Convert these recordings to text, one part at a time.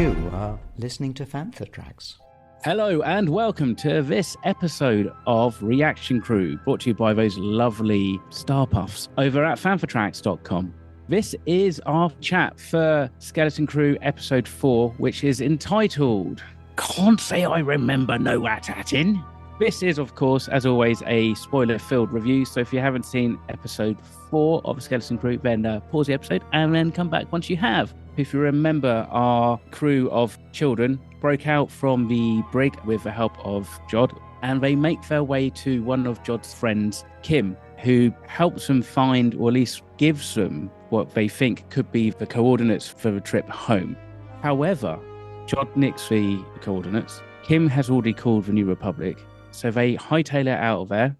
You are listening to Fantha Tracks. Hello and welcome to this episode of Reaction Crew, brought to you by those lovely star puffs over at fanthatracks.com. This is our chat for Skeleton Crew episode 4, which is entitled Can't Say I Remember No At Attin. This is, of course, as always, a spoiler-filled review, so if you haven't seen episode 4 of Skeleton Crew, then pause the episode and then come back once you have. If you remember, our crew of children broke out from the brig with the help of Jod, and they make their way to one of Jod's friends, Kim, who helps them find, or at least gives them, what they think could be the coordinates for the trip home. However, Jod nicks the coordinates. Kim has already called the New Republic, so they hightail it out of there.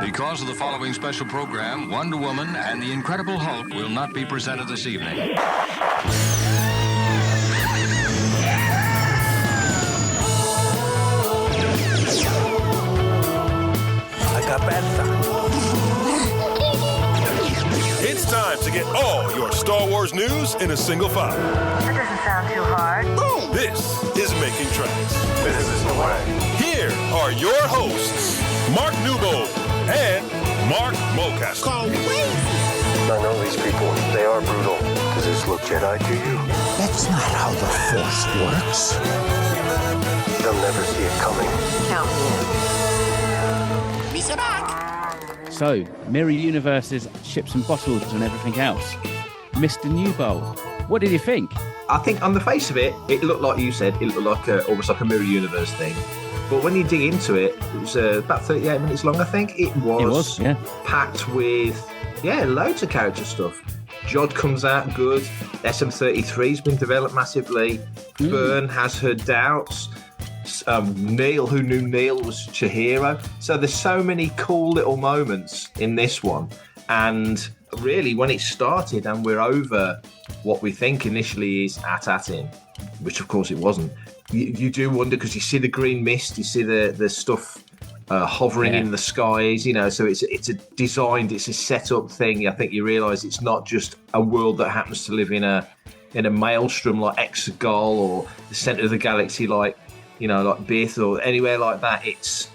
Because of the following special program, Wonder Woman and the Incredible Hulk will not be presented this evening. It's time to get all your Star Wars news in a single file. That doesn't sound too hard. Boom! This is Making Tracks. This is the way. Here are your hosts, Mark Newbold and Mark Mulcaster. I know these people. They are brutal. Does this look Jedi to you? That's not how the Force works. They'll never see it coming. Count me in. Misa back. So, mirror universes, ships and bottles and everything else. Mr. Newbold, what did you think? I think on the face of it, it looked like you said, it looked like almost like a mirror universe thing. But when you dig into it, it was about 38 minutes long, I think. It was yeah. Packed with, loads of character stuff. Jod comes out good. SM33's been developed massively. Byrne has her doubts. Neil, who knew Neil was Chihiro. So there's so many cool little moments in this one. And really, when it started and we're over what we think initially is At Attin, which of course it wasn't, you do wonder because you see the green mist, you see the stuff hovering in the skies, so it's a set up thing. I think you realise it's not just a world that happens to live in a maelstrom like Exegol or the centre of the galaxy like Bith or anywhere like that. It's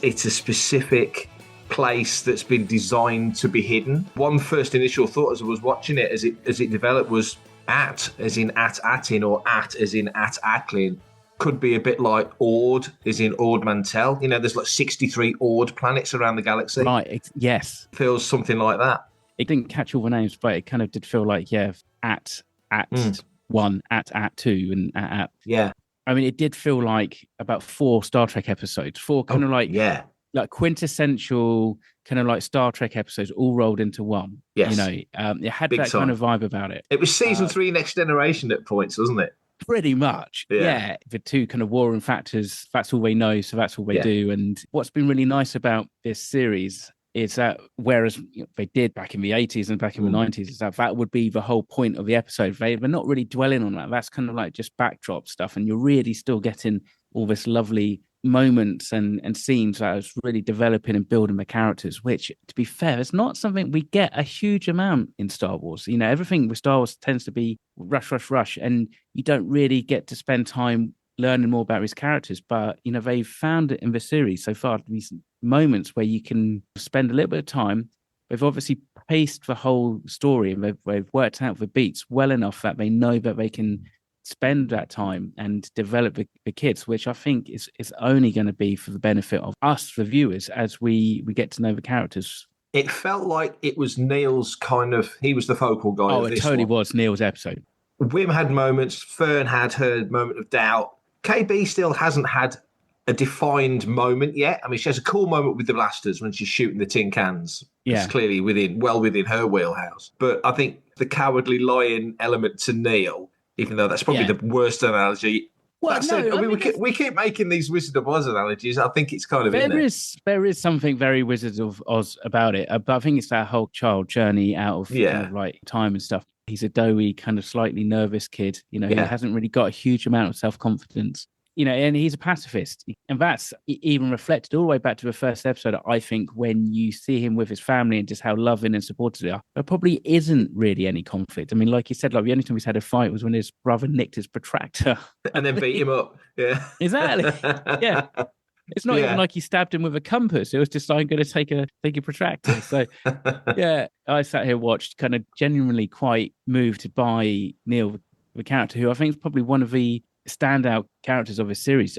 a specific place that's been designed to be hidden. One first initial thought as I was watching it as it developed was At as in At Attin or At as in At Atlin could be a bit like Ord as in Ord Mantell. There's like 63 Ord planets around the galaxy. Right, yes. Feels something like that. It didn't catch all the names, but it kind of did feel like, at 1, at 2, and at. Yeah. I mean, it did feel like about 4 Star Trek episodes, 4 kind of like quintessential kind of like Star Trek episodes all rolled into one. Yes. It had Big that time. kind of vibe about it. It was season 3 Next Generation at points, wasn't it? Pretty much. Yeah. The 2 kind of warring factors, that's all they know, so that's all they do. And what's been really nice about this series is that whereas they did back in the 80s and back in the 90s, is that would be the whole point of the episode. They're not really dwelling on that. That's kind of like just backdrop stuff. And you're really still getting all this lovely moments and scenes that is really developing and building the characters, which, to be fair, it's not something we get a huge amount in Star Wars. Everything with Star Wars tends to be rush, and you don't really get to spend time learning more about his characters. But, they've found it in the series so far, these moments where you can spend a little bit of time. They've obviously paced the whole story and they've worked out the beats well enough that they know that they can spend that time and develop the kids, which I think is only going to be for the benefit of us, the viewers, as we get to know the characters. It felt like it was Neil's he was the focal guy. Oh, of it this totally one. was Neil's episode. Wim had moments, Fern had her moment of doubt. KB still hasn't had a defined moment yet. I mean, she has a cool moment with the blasters when she's shooting the tin cans. Yeah. It's clearly within her wheelhouse. But I think the cowardly lion element to Neil, even though that's probably the worst analogy. Well, we keep making these Wizard of Oz analogies. I think it's kind of there is something very Wizard of Oz about it, but I think it's that whole child journey out of kind of like time and stuff. He's a doughy, kind of slightly nervous kid. He hasn't really got a huge amount of self-confidence. you know, and he's a pacifist. And that's even reflected all the way back to the first episode, I think, when you see him with his family and just how loving and supportive they are. There probably isn't really any conflict. I mean, like you said, like the only time he's had a fight was when his brother nicked his protractor. And then beat him up. Yeah. Exactly. Yeah. It's not even like he stabbed him with a compass. It was just, I'm going to take a protractor. So, yeah, I sat here, watched, kind of genuinely quite moved by Neil, the character, who I think is probably one of the standout characters of his series.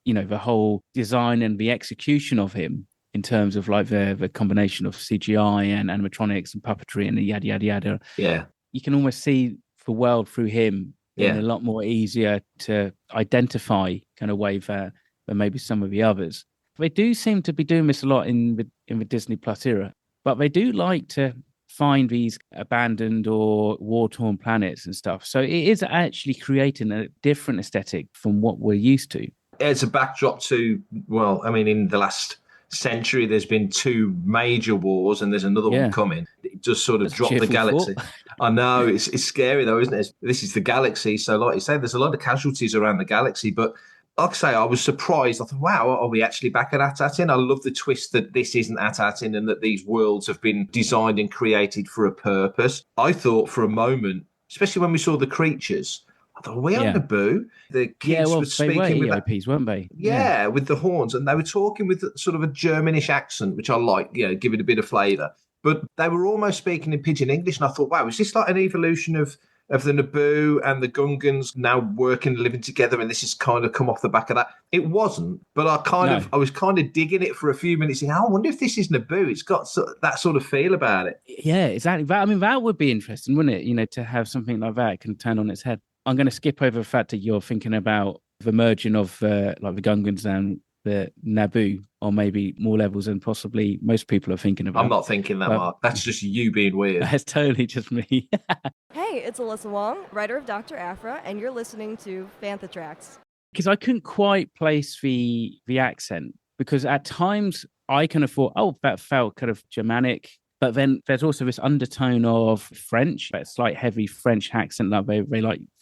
You know, the whole design and the execution of him in terms of like the combination of CGI and animatronics and puppetry and yada, yada, yada. Yeah. You can almost see the world through him in a lot more easier to identify kind of way than maybe some of the others. They do seem to be doing this a lot in the Disney Plus era, but they do like to find these abandoned or war-torn planets and stuff. So it is actually creating a different aesthetic from what we're used to. It's a backdrop to, well, I mean, in the last century, there's been 2 major wars and there's another one coming. It just sort of dropped the galaxy. I know, it's scary though, isn't it? This is the galaxy. So like you say, there's a lot of casualties around the galaxy, but like I say, I was surprised. I thought, wow, are we actually back at Attin? I love the twist that this isn't at Attin and that these worlds have been designed and created for a purpose. I thought for a moment, especially when we saw the creatures, I thought, are we on Naboo? The kids were speaking with EOPs, weren't they? Yeah, with the horns. And they were talking with sort of a Germanish accent, which I like, give it a bit of flavour. But they were almost speaking in pidgin English. And I thought, wow, is this like an evolution of the Naboo and the Gungans now working and living together, and this has kind of come off the back of that? It wasn't, but I was kind of digging it for a few minutes. I wonder if this is Naboo. It's got that sort of feel about it. Yeah, exactly. That would be interesting, wouldn't it? You know, to have something like that can turn on its head. I'm going to skip over the fact that you're thinking about the merging of like the Gungans and the Naboo on maybe more levels than possibly most people are thinking about. I'm not thinking that, Mark. That's just you being weird. That's totally just me. Hey, it's Alyssa Wong, writer of Dr. Aphra, and you're listening to Fantha Tracks. Because I couldn't quite place the accent, because at times I kind of thought, oh, that felt kind of Germanic. But then there's also this undertone of French, that slight heavy French accent that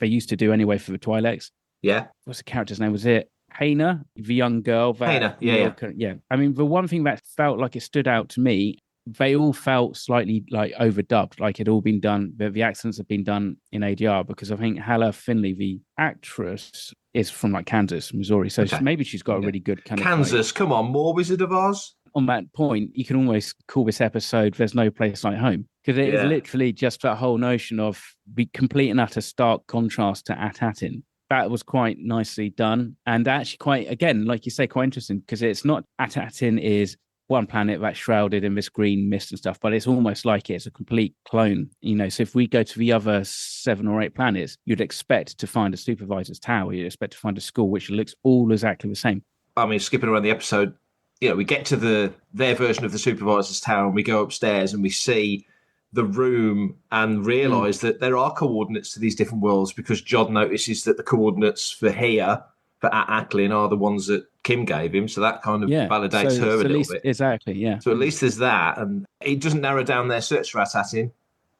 they used to do anyway for the Twi'leks. Yeah. What's the character's name? Was it Haina, the young girl? Haina, yeah. I mean, the one thing that felt like it stood out to me, they all felt slightly like overdubbed, like it all been done. The accents have been done in ADR, because I think Hala Finley, the actress, is from like Kansas, Missouri. So maybe she's got a really good kind of Kansas. Come on, more Wizard of Oz. On that point, you can almost call this episode "There's No Place Like Home," because it is literally just that whole notion of the complete and utter stark contrast to At Attin. That was quite nicely done, and actually quite, again, like you say, quite interesting, because it's not At Attin is one planet that's shrouded in this green mist and stuff, but it's almost like it's a complete clone. You know, so if we go to the other 7 or 8 planets, you'd expect to find a supervisor's tower, you'd expect to find a school, which looks all exactly the same. I mean, skipping around the episode, we get to their version of the supervisor's tower, and we go upstairs and we see the room and realise that there are coordinates to these different worlds, because Jod notices that the coordinates for here, for At Attin, are the ones that Kim gave him. So that kind of validates her a little bit. Exactly, yeah. So at least there's that. And it doesn't narrow down their search for At Attin,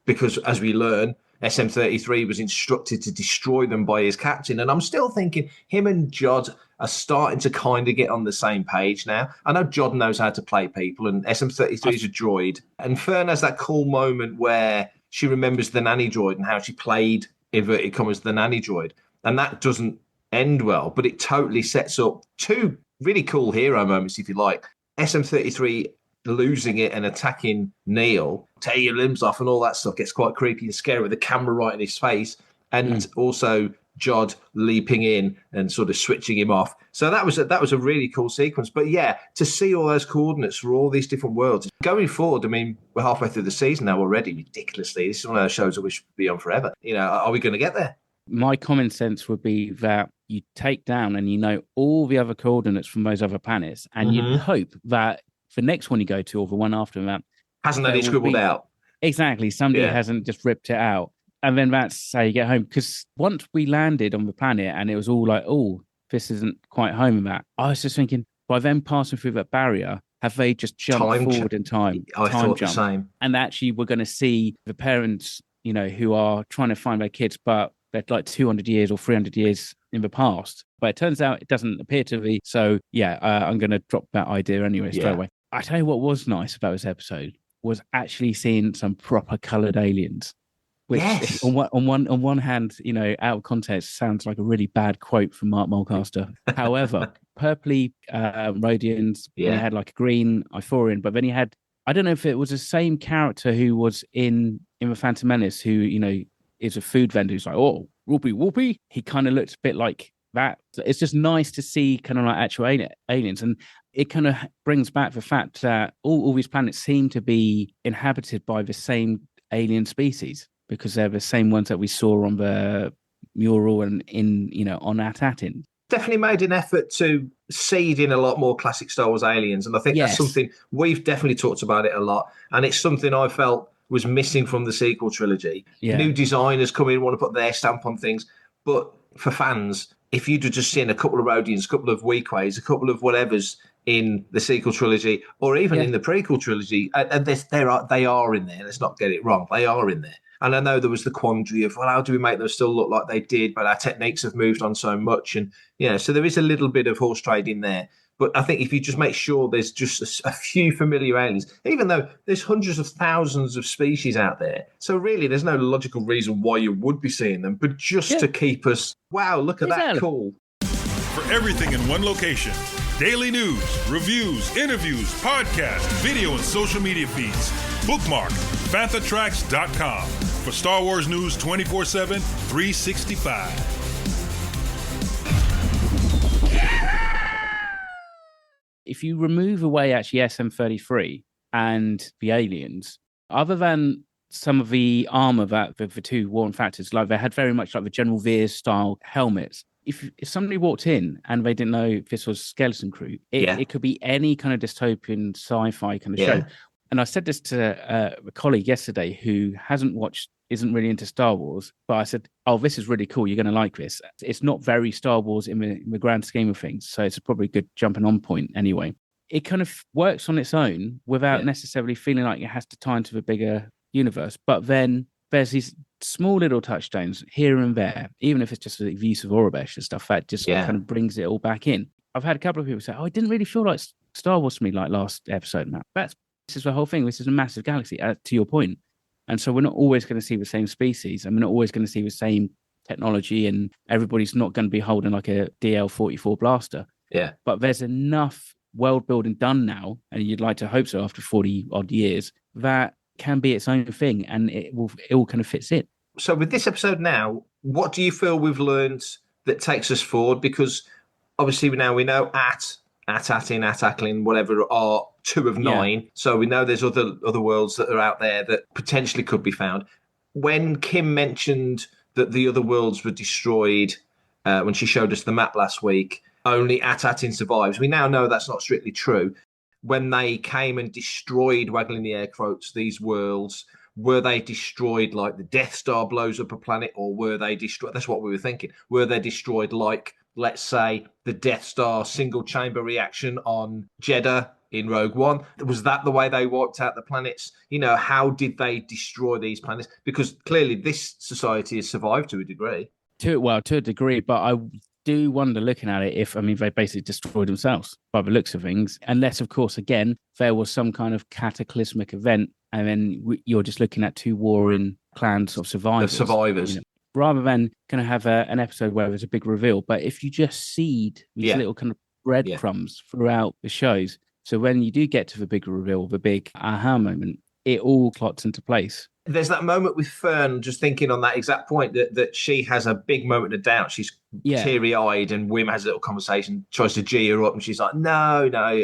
because as we learn, SM-33 was instructed to destroy them by his captain. And I'm still thinking him and Jod are starting to kind of get on the same page now. I know Jod knows how to play people, and SM-33 is a droid. And Fern has that cool moment where she remembers the nanny droid and how she played, inverted commas, the nanny droid. And that doesn't end well, but it totally sets up 2 really cool hero moments, if you like. SM-33 losing it and attacking Neil, tear your limbs off and all that stuff, gets quite creepy and scary with the camera right in his face. And also Jod leaping in and sort of switching him off. So that was a really cool sequence. But yeah, to see all those coordinates for all these different worlds going forward, I mean, we're halfway through the season now already, ridiculously. This is one of those shows that we should be on forever. Are we going to get there? My common sense would be that you take down and you know all the other coordinates from those other planets, and you hope that the next one you go to, or the one after that, hasn't any scribbled out. Exactly. Somebody hasn't just ripped it out. And then that's how you get home. Because once we landed on the planet and it was all like, oh, this isn't quite home and that, I was just thinking, by them passing through that barrier, have they just jumped forward in time? I thought the same. And actually, we're going to see the parents, who are trying to find their kids, but they're like 200 years or 300 years in the past. But it turns out it doesn't appear to be. So, yeah, I'm going to drop that idea anyway straight away. I tell you what was nice about this episode was actually seeing some proper coloured aliens. Which, on one hand, you know, out of context, sounds like a really bad quote from Mark Mulcaster. However, purpley Rhodians, he had like a green Ithorian, but then he had, I don't know if it was the same character who was in The Phantom Menace, who, you know, is a food vendor who's like, oh, whoopee, whoopee. He kind of looks a bit like that. So it's just nice to see kind of like actual aliens. And it kind of brings back the fact that all these planets seem to be inhabited by the same alien species, because they're the same ones that we saw on the mural and in, you know, on At Attin. Definitely made an effort to seed in a lot more classic Star Wars aliens. And I think that's something we've definitely talked about it a lot. And it's something I felt was missing from the sequel trilogy. Yeah. New designers come in, want to put their stamp on things. But for fans, if you'd have just seen a couple of Rhodians, a couple of Weequays, a couple of whatevers in the sequel trilogy, or even in the prequel trilogy, and they are in there. Let's not get it wrong. They are in there. And I know there was the quandary of, well, how do we make them still look like they did? But our techniques have moved on so much. And, you know, so there is a little bit of horse trading there. But I think if you just make sure there's just a few familiar aliens, even though there's hundreds of thousands of species out there. So really, there's no logical reason why you would be seeing them, but just to keep us, wow, look at that, cool. For everything in one location, daily news, reviews, interviews, podcasts, video, and social media feeds, bookmark FanthaTracks.com for Star Wars news 24/7, 365. If you remove away actually SM-33 and the aliens, other than some of the armor that the two warring factors, like they had very much like the General Veers style helmets. If somebody walked in and they didn't know this was Skeleton Crew, it could be any kind of dystopian sci-fi kind of show. And I said this to a colleague yesterday who isn't really into Star Wars, but I said, oh, this is really cool. You're going to like this. It's not very Star Wars in the grand scheme of things. So it's probably a good jumping on point anyway. It kind of works on its own without necessarily feeling like it has to tie into the bigger universe. But then there's these small little touchstones here and there, even if it's just the use of Aurebesh and stuff, that just kind of brings it all back in. I've had a couple of people say, oh, it didn't really feel like Star Wars to me like last episode, Matt. This is the whole thing. This is a massive galaxy, to your point. And so we're not always going to see the same species, and we're not always going to see the same technology, and everybody's not going to be holding like a DL-44 blaster. Yeah. But there's enough world building done now, and you'd like to hope so after 40 odd years, that can be its own thing, and it all kind of fits in. So with this episode now, what do you feel we've learned that takes us forward? Because obviously now we know At Attin, At Attin, whatever, are 2 of 9. So we know there's other worlds that are out there that potentially could be found. When Kim mentioned that the other worlds were destroyed, when she showed us the map last week, only At Attin survives. We now know that's not strictly true. When they came and destroyed, waggling the air quotes, these worlds, were they destroyed like the Death Star blows up a planet, or were they destroyed? That's what we were thinking. Were they destroyed like, let's say, the Death Star single chamber reaction on Jeddah in Rogue One? Was that the way they wiped out the planets? You know, how did they destroy these planets? Because clearly this society has survived to a degree. To a degree, but I do wonder, looking at it, if, I mean, they basically destroyed themselves by the looks of things, unless, of course, again, there was some kind of cataclysmic event, and then you're just looking at 2 warring clans of survivors. The survivors. You know, rather than kind of have an episode where there's a big reveal. But if you just seed these little kind of breadcrumbs throughout the shows, so when you do get to the big reveal, the big aha moment, it all clots into place. There's that moment with Fern, just thinking on that exact point, that she has a big moment of doubt. She's teary-eyed, and Wim has a little conversation, tries to G her up, and she's like, no,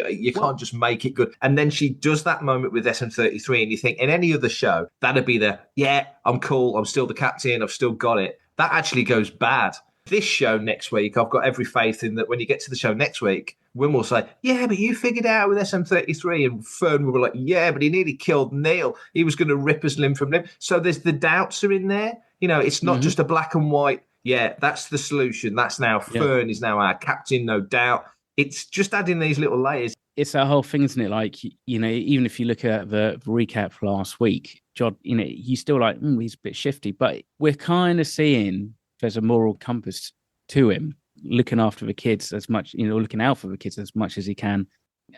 you can't just make it good. And then she does that moment with SM-33, and you think, in any other show, that'd be I'm cool, I'm still the captain, I've still got it. That actually goes bad. This show next week, I've got every faith in that when you get to the show next week, Wim will say, yeah, but you figured it out with SM-33. And Fern will be like, yeah, but he nearly killed Neil. He was going to rip us limb from limb. So there's the doubts are in there. You know, it's not just a black and white, that's the solution. That's now Fern is now our captain, no doubt. It's just adding these little layers. It's that whole thing, isn't it? Like, you know, even if you look at the recap last week, Jod, you know, he's still like, he's a bit shifty. But we're kind of seeing there's a moral compass to him. looking after the kids as much, looking out for the kids as much as he can.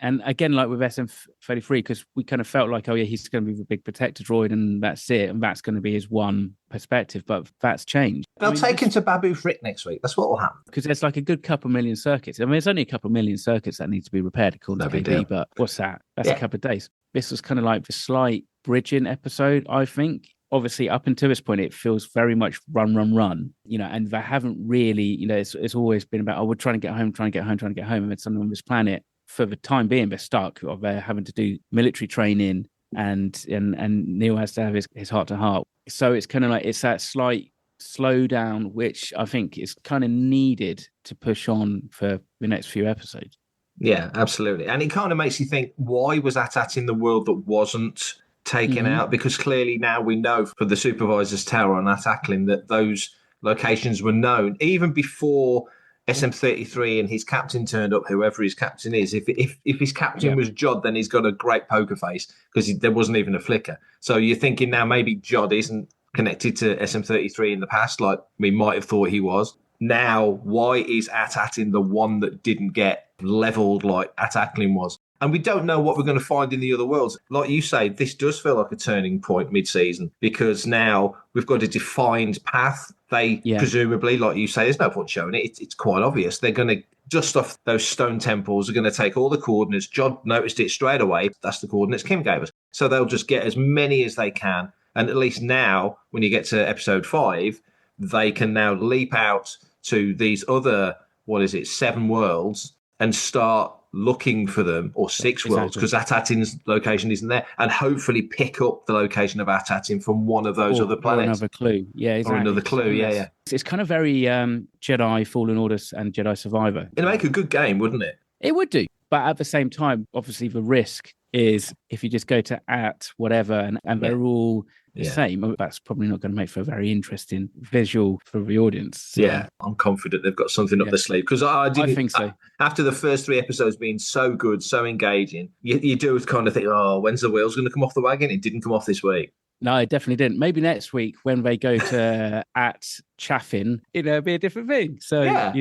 And again, like with SM33, because we kind of felt like, oh yeah, he's going to be the big protector droid and that's it. And that's going to be his one perspective. But that's changed. They'll take him to Babu Frick next week. That's what will happen. Because there's like a good couple million circuits. I mean, there's only a couple million circuits that need to be repaired according to KB, but what's that? That's a couple of days. This was kind of like the slight bridging episode, I think. Obviously, up until this point, it feels very much run, and they haven't really, it's always been about, we're trying to get home, and then something on this planet. For the time being, they're stuck, or they're having to do military training, and Neil has to have his heart-to-heart. So it's kind of like, it's that slight slowdown, which I think is kind of needed to push on for the next few episodes. Yeah, absolutely. And it kind of makes you think, why was At Attin the world that wasn't taken out? Because clearly now we know for the Supervisor's Tower on At Attin that those locations were known even before SM33 and his captain turned up, whoever his captain is. If his captain was Jod, then he's got a great poker face because there wasn't even a flicker. So you're thinking now maybe Jod isn't connected to SM33 in the past like we might have thought he was. Now, why is At Attin the one that didn't get leveled like At Attin was? And we don't know what we're going to find in the other worlds. Like you say, this does feel like a turning point mid-season because now we've got a defined path. They presumably, like you say, there's no point showing it. It's quite obvious. They're going to dust off those stone temples. They're going to take all the coordinates. John noticed it straight away. That's the coordinates Kim gave us. So they'll just get as many as they can. And at least now, when you get to episode 5, they can now leap out to these other, 7 worlds and start looking for them, or 6 worlds, because At Attin's location isn't there, and hopefully pick up the location of At Attin from one of those other planets. Or another clue. Yeah, exactly. Or another clue, yeah. It's kind of very Jedi Fallen Order and Jedi Survivor. It'd make a good game, wouldn't it? It would do. But at the same time, obviously the risk is if you just go to at whatever and they're all the same, that's probably not going to make for a very interesting visual for the audience. So, yeah, I'm confident they've got something up their sleeve because I think so. After the first 3 episodes being so good, so engaging, you do kind of think, oh, when's the wheels going to come off the wagon? It didn't come off this week. No, it definitely didn't. Maybe next week when they go to at Chaffin, it'll be a different thing. So,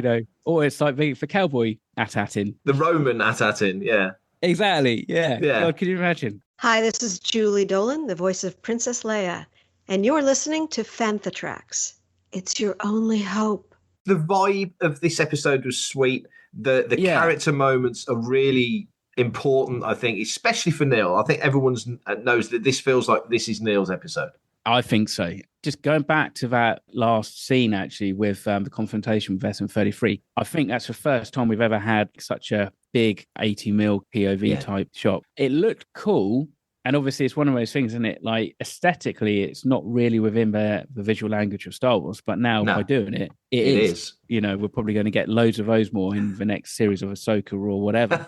or it's like being for Cowboy At Attin. The Roman At Attin, yeah. Exactly, yeah. God, can you imagine? Hi, this is Julie Dolan, the voice of Princess Leia, and you're listening to Fantha Tracks. It's your only hope. The vibe of this episode was sweet. The character moments are really important, I think, especially for Neil. I think everyone knows that this feels like this is Neil's episode. I think so. Just going back to that last scene, actually, with the confrontation with SM33, I think that's the first time we've ever had such a big 80mm POV type shot. It looked cool. And obviously, it's one of those things, isn't it? Like, aesthetically, it's not really within the visual language of Star Wars. But now, by doing it, it is. We're probably going to get loads of those more in the next series of Ahsoka or whatever.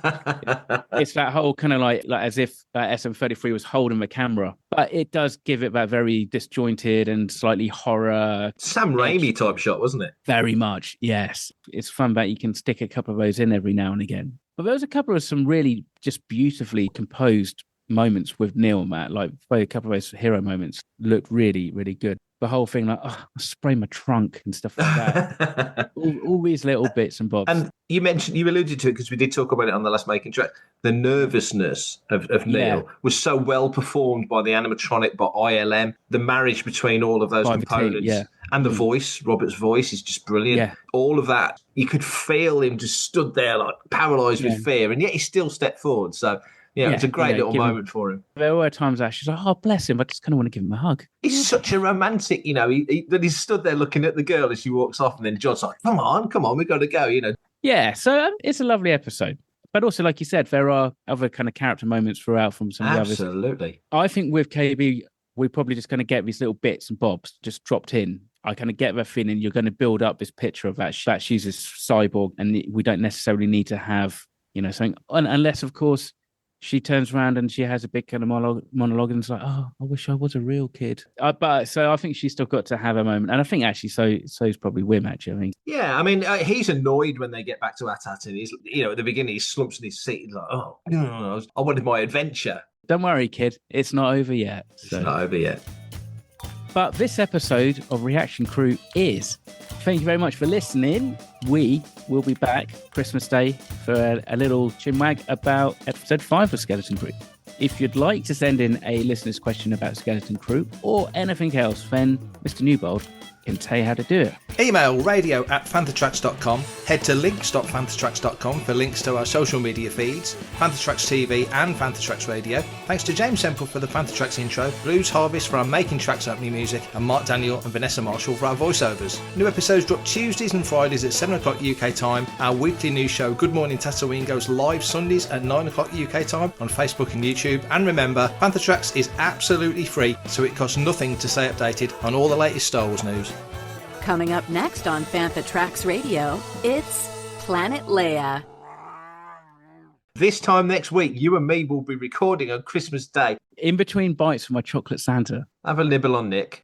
It's that whole kind of like as if SM33 was holding the camera. But it does give it that very disjointed and slightly horror. Sam Raimi type shot, wasn't it? Very much, yes. It's fun that you can stick a couple of those in every now and again. But there was a couple of some really just beautifully composed moments with Neil, Matt, like a couple of those hero moments looked really, really good. The whole thing, like, I spray my trunk and stuff like that. all these little bits and bobs. And you alluded to it because we did talk about it on the last Making Track. The nervousness of Neil was so well performed by the animatronic, by ILM. The marriage between all of those components and the voice, Robert's voice, is just brilliant. Yeah. All of that, you could feel him just stood there like paralysed with fear, and yet he still stepped forward. So. Yeah, it's a great little moment for him. There were times that she's like, oh, bless him. I just kind of want to give him a hug. He's such a romantic, that he's stood there looking at the girl as she walks off, and then John's like, come on, we got to go, Yeah, so it's a lovely episode. But also, like you said, there are other kind of character moments throughout from some of the others. Absolutely. I think with KB, we're probably just going to get these little bits and bobs just dropped in. I kind of get that feeling you're going to build up this picture of that she's a cyborg, and we don't necessarily need to have, something, unless, of course, she turns around and she has a big kind of monologue and it's like, oh, I wish I was a real kid. But so I think she's still got to have a moment. And I think actually so's probably Wim, actually, I think. Yeah, I mean, he's annoyed when they get back to At Attin. He's, at the beginning, he slumps in his seat. He's like, oh, I wanted my adventure. Don't worry, kid. It's not over yet. It's not over yet. But this episode of Reaction Crew is. Thank you very much for listening. We will be back Christmas Day for a little chinwag about episode 5 of Skeleton Crew. If you'd like to send in a listener's question about Skeleton Crew or anything else, then Mr. Newbold can tell you how to do it. Email radio@fanthatracks.com. Head to links.fanthatracks.com for links to our social media feeds, Fantha Tracks TV and Fantha Tracks Radio. Thanks to James Semple for the Fantha Tracks intro, Blues Harvest for our Making Tracks opening music, and Mark Daniel and Vanessa Marshall for our voiceovers. New episodes drop Tuesdays and Fridays at 7 o'clock UK time. Our weekly news show, Good Morning Tatooine, goes live Sundays at 9 o'clock UK time on Facebook and YouTube. And remember, Fantha Tracks is absolutely free, so it costs nothing to stay updated on all the latest Star Wars news. Coming up next on Fantha Tracks Radio, it's Planet Leia. This time next week, you and me will be recording on Christmas Day. In between bites from my chocolate Santa. Have a nibble on Nick.